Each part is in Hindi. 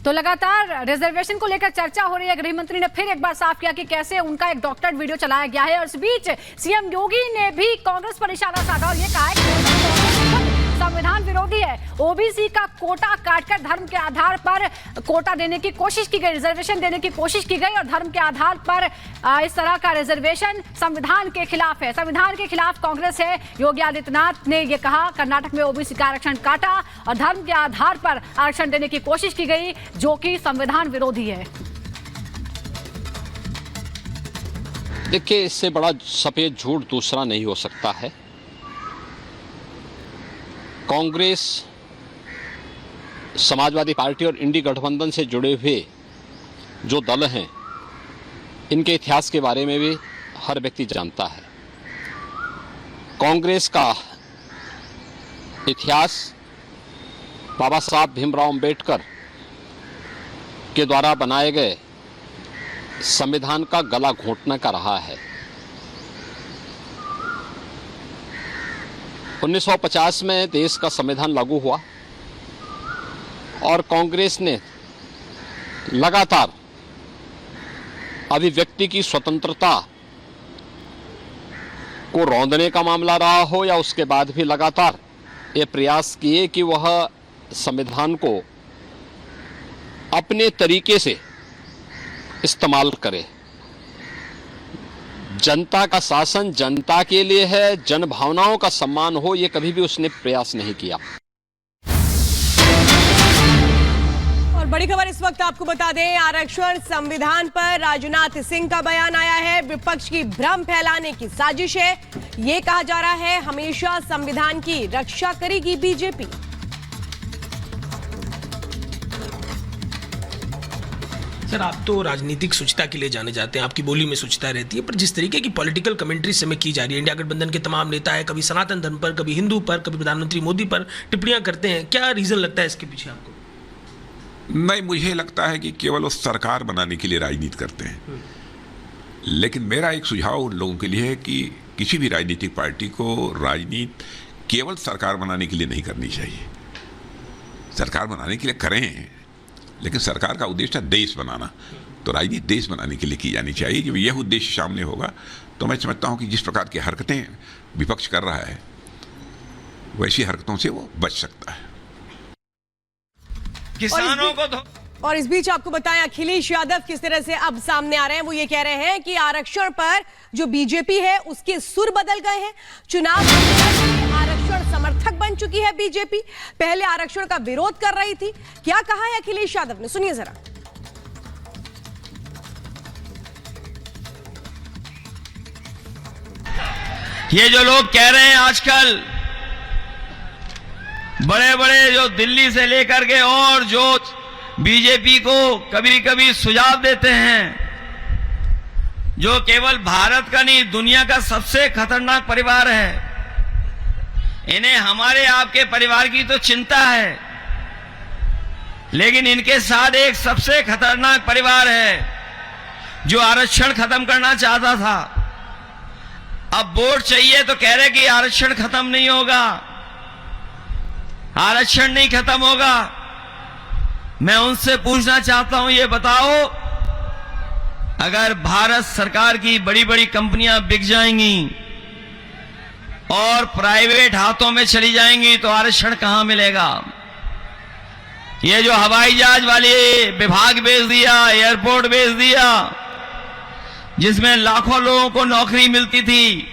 तो लगातार रिजर्वेशन को लेकर चर्चा हो रही है। गृह मंत्री ने फिर एक बार साफ किया कि कैसे उनका एक डॉक्टरेट वीडियो चलाया गया है और इस बीच सीएम योगी ने भी कांग्रेस पर इशारा साधा और ये कहा है कि संविधान विरोधी है। ओबीसी का कोटा काटकर धर्म के आधार पर कोटा देने की कोशिश की गई, रिजर्वेशन देने की कोशिश की गई और धर्म के आधार पर इस तरह का रिजर्वेशन संविधान के खिलाफ है। संविधान के खिलाफ कांग्रेस है। योगी आदित्यनाथ ने यह कहा कर्नाटक में ओबीसी का आरक्षण काटा और धर्म के आधार पर आरक्षण देने की कोशिश की गई जो कि संविधान विरोधी है। देखिए, इससे बड़ा सफेद झूठ दूसरा नहीं हो सकता है। कांग्रेस, समाजवादी पार्टी और इंडी गठबंधन से जुड़े हुए जो दल हैं, इनके इतिहास के बारे में भी हर व्यक्ति जानता है। कांग्रेस का इतिहास बाबा साहब भीमराव अंबेडकर के द्वारा बनाए गए संविधान का गला घोंटने का रहा है। 1950 में देश का संविधान लागू हुआ और कांग्रेस ने लगातार अभिव्यक्ति की स्वतंत्रता को रौंदने का मामला रहा हो या उसके बाद भी लगातार ये प्रयास किए कि वह संविधान को अपने तरीके से इस्तेमाल करे। जनता का शासन जनता के लिए है, जन भावनाओं का सम्मान हो, ये कभी भी उसने प्रयास नहीं किया। और बड़ी खबर इस वक्त आपको बता दें, आरक्षण संविधान पर राजनाथ सिंह का बयान आया है। विपक्ष की भ्रम फैलाने की साजिश है, ये कहा जा रहा है हमेशा संविधान की रक्षा करेगी बीजेपी। सर, आप तो राजनीतिक शुचिता के लिए जाने जाते हैं, आपकी बोली में शुचिता रहती है, पर जिस तरीके की पॉलिटिकल कमेंट्री समय की जा रही है, इंडिया गठबंधन के तमाम नेता है, कभी सनातन धर्म पर, कभी हिंदू पर, कभी प्रधानमंत्री मोदी पर टिप्पणियां करते हैं, क्या रीजन लगता है इसके पीछे आपको? नहीं, मुझे लगता है कि केवल वो सरकार बनाने के लिए राजनीति करते हैं। लेकिन मेरा एक सुझाव उन लोगों के लिए है कि किसी भी राजनीतिक पार्टी को राजनीति केवल सरकार बनाने के लिए नहीं करनी चाहिए। सरकार बनाने के लिए करें, लेकिन सरकार का उद्देश्य है देश बनाना, तो राजनीति देश बनाने के लिए की जानी चाहिए। जब यह उद्देश्य सामने होगा तो मैं समझता हूं कि जिस प्रकार की हरकतें विपक्ष कर रहा है वैसी हरकतों से वो बच सकता है। किसानों को और इस बीच आपको बताएं अखिलेश यादव किस तरह से अब सामने आ रहे हैं। वो ये कह रहे हैं कि आरक्षण पर जो बीजेपी है उसके सुर बदल गए हैं। चुनाव आरक्षण समर्थक बन चुकी है बीजेपी, पहले आरक्षण का विरोध कर रही थी। क्या कहा है अखिलेश यादव ने, सुनिए जरा। ये जो लोग कह रहे हैं आजकल, बड़े बड़े जो दिल्ली से लेकर के और जो बीजेपी को कभी कभी सुझाव देते हैं, जो केवल भारत का नहीं दुनिया का सबसे खतरनाक परिवार है, इन्हें हमारे आपके परिवार की तो चिंता है, लेकिन इनके साथ एक सबसे खतरनाक परिवार है जो आरक्षण खत्म करना चाहता था। अब वोट चाहिए तो कह रहे कि आरक्षण खत्म नहीं होगा, आरक्षण नहीं खत्म होगा। मैं उनसे पूछना चाहता हूं, ये बताओ, अगर भारत सरकार की बड़ी बड़ी कंपनियां बिक जाएंगी और प्राइवेट हाथों में चली जाएंगी तो आरक्षण कहां मिलेगा? ये जो हवाई जहाज वाले विभाग बेच दिया, एयरपोर्ट बेच दिया, जिसमें लाखों लोगों को नौकरी मिलती थी,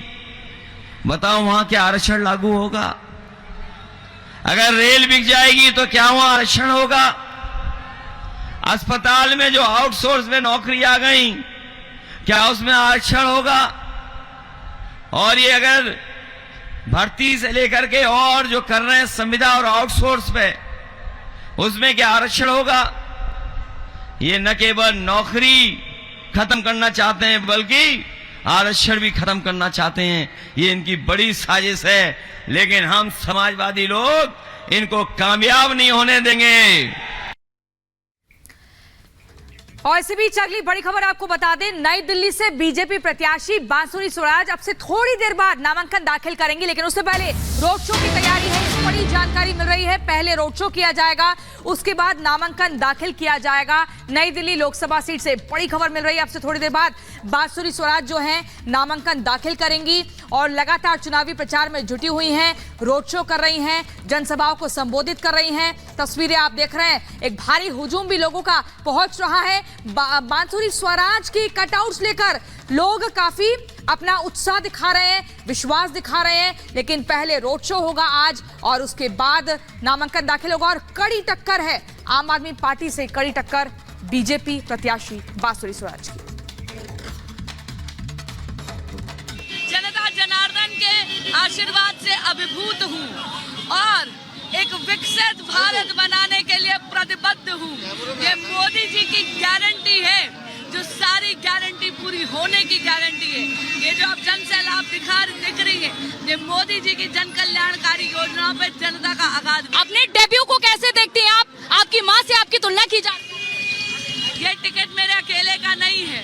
बताओ वहां क्या आरक्षण लागू होगा? अगर रेल बिक जाएगी तो क्या वहां आरक्षण होगा? अस्पताल में जो आउटसोर्स में नौकरी आ गई, क्या उसमें आरक्षण होगा? और ये अगर भर्ती से लेकर के और जो कर रहे हैं संविदा और आउटसोर्स पे, उसमें क्या आरक्षण होगा? ये न केवल नौकरी खत्म करना चाहते हैं बल्कि आरक्षण भी खत्म करना चाहते हैं। ये इनकी बड़ी साजिश है, लेकिन हम समाजवादी लोग इनको कामयाब नहीं होने देंगे। और इसी बीच अगली बड़ी खबर आपको बता दें, नई दिल्ली से बीजेपी प्रत्याशी बांसुरी स्वराज अब से थोड़ी देर बाद नामांकन दाखिल करेंगी, लेकिन उससे पहले रोड शो की तैयारी है। बड़ी जानकारी मिल रही है। पहले रोड शो किया जाएगा, उसके बाद नामांकन दाखिल किया जाएगा। नई दिल्ली लोकसभा सीट से बड़ी खबर मिल रही है। अब से थोड़ी देर बाद बांसुरी स्वराज जो है नामांकन दाखिल करेंगी और लगातार चुनावी प्रचार में जुटी हुई हैं, रोड शो कर रही हैं, जनसभाओं को संबोधित कर रही हैं। तस्वीरें आप देख रहे हैं, एक भारी हुजूम भी लोगों का पहुंच रहा है। बांसुरी स्वराज की कटआउट्स लेकर लोग काफी अपना उत्साह दिखा रहे हैं, विश्वास दिखा रहे हैं। लेकिन पहले रोड शो होगा आज और उसके बाद नामांकन दाखिल होगा और कड़ी टक्कर है आम आदमी पार्टी से, कड़ी टक्कर बीजेपी प्रत्याशी बांसुरी स्वराज की। जनता जनार्दन के आशीर्वाद से अभिभूत हूँ और एक विकसित भारत बनाने के लिए प्रतिबद्ध हूँ। ये मोदी जी की गारंटी है, जो सारी गारंटी पूरी होने की गारंटी है। ये जो अब जन सैलाब दिख रही है, ये मोदी जी की जन कल्याणकारी योजनाओं पे जनता का आगाज। अपने डेब्यू को कैसे देखते हैं आप? आपकी मां से आपकी तुलना की जाती है। ये टिकट मेरे अकेले का नहीं है,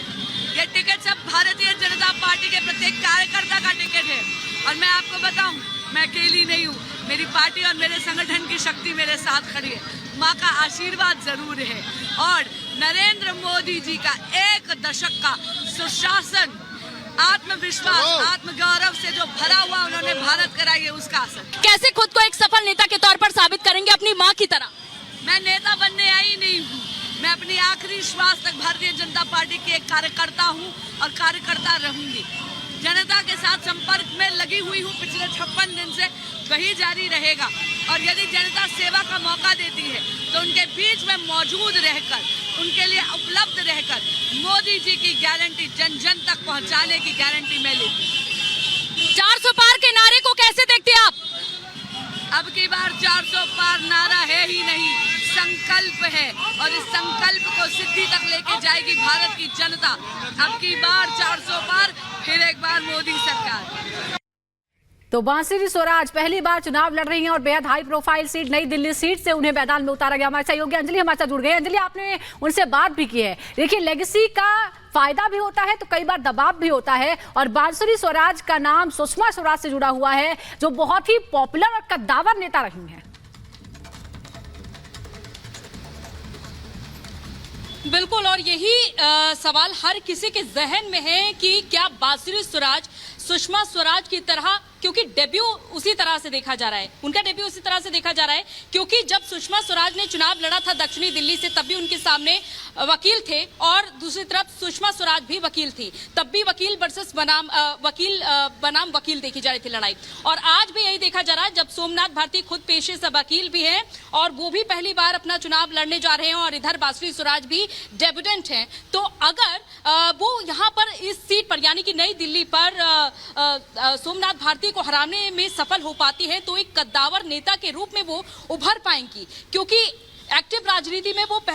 ये टिकट सब भारतीय जनता पार्टी के प्रत्येक कार्यकर्ता का टिकट है। और मैं आपको बताऊं, मैं अकेली नहीं हूँ, मेरी पार्टी और मेरे संगठन की शक्ति मेरे साथ खड़ी है। माँ का आशीर्वाद जरूर है और नरेंद्र मोदी जी का एक दशक का सुशासन, आत्मविश्वास, आत्मगौरव से जो भरा हुआ उन्होंने भारत कराई है, उसका असर। कैसे खुद को एक सफल नेता के तौर पर साबित करेंगे अपनी मां की तरह? मैं नेता बनने आई नहीं हूँ, मैं अपनी आखिरी श्वास तक भारतीय जनता पार्टी की एक कार्यकर्ता हूँ और कार्यकर्ता रहूंगी। जनता के साथ संपर्क में लगी हुई हूँ पिछले 56 दिन से, वही जारी रहेगा। और यदि जनता सेवा का मौका देती है तो उनके बीच में मौजूद रहकर, उनके लिए उपलब्ध रहकर मोदी जी की गारंटी जन जन तक पहुंचाने की गारंटी मैं लेती हूँ। 400 पार के नारे को कैसे देखते हैं आप? अब की बार 400 पार नारा है ही नहीं, संकल्प है और इस संकल्प को सिद्धि तक लेके जाएगी भारत की जनता। अब की बार 400 पार, फिर एक बार मोदी सरकार। तो बांसुरी स्वराज पहली बार चुनाव लड़ रही हैं और बेहद हाई प्रोफाइल सीट नई दिल्ली सीट से उन्हें मैदान में उतारा गया। हमारे सहयोगी अंजलि हमारे साथ जुड़ गए। अंजलि, आपने उनसे बात भी की है। देखिए, लेगेसी का फायदा भी होता है तो कई बार दबाव भी होता है और बांसुरी स्वराज का नाम सुषमा स्वराज से जुड़ा हुआ है, जो बहुत ही पॉपुलर और कद्दावर नेता रही हैं। बिल्कुल, और यही सवाल हर किसी के जहन में है कि क्या बांसुरी स्वराज सुषमा स्वराज की तरह, क्योंकि डेब्यू उसी तरह से देखा जा रहा है, उनका डेब्यू उसी तरह से देखा जा रहा है, क्योंकि जब सुषमा स्वराज ने चुनाव लड़ा था दक्षिणी दिल्ली से तब भी उनके सामने वकील थे और दूसरी तरफ सुषमा स्वराज भी वकील थी, तब भी वकील वर्सेस बनाम वकील देखी जा रही थी लड़ाई। और आज भी यही देखा जा रहा है, जब सोमनाथ भारती खुद पेशे से वकील भी हैं और वो भी पहली बार अपना चुनाव लड़ने जा रहे हैं और इधर बांसुरी स्वराज भी डेब्यूटेंट हैं, तो अगर वो यहाँ पर इस सीट पर यानी कि नई दिल्ली पर सोमनाथ भारती को हराने में सफल हो पाती है तो एक कद्दावर नेता के रूप में वो उभर पाएंगी, क्योंकि एक्टिव राजनीति में वो पहले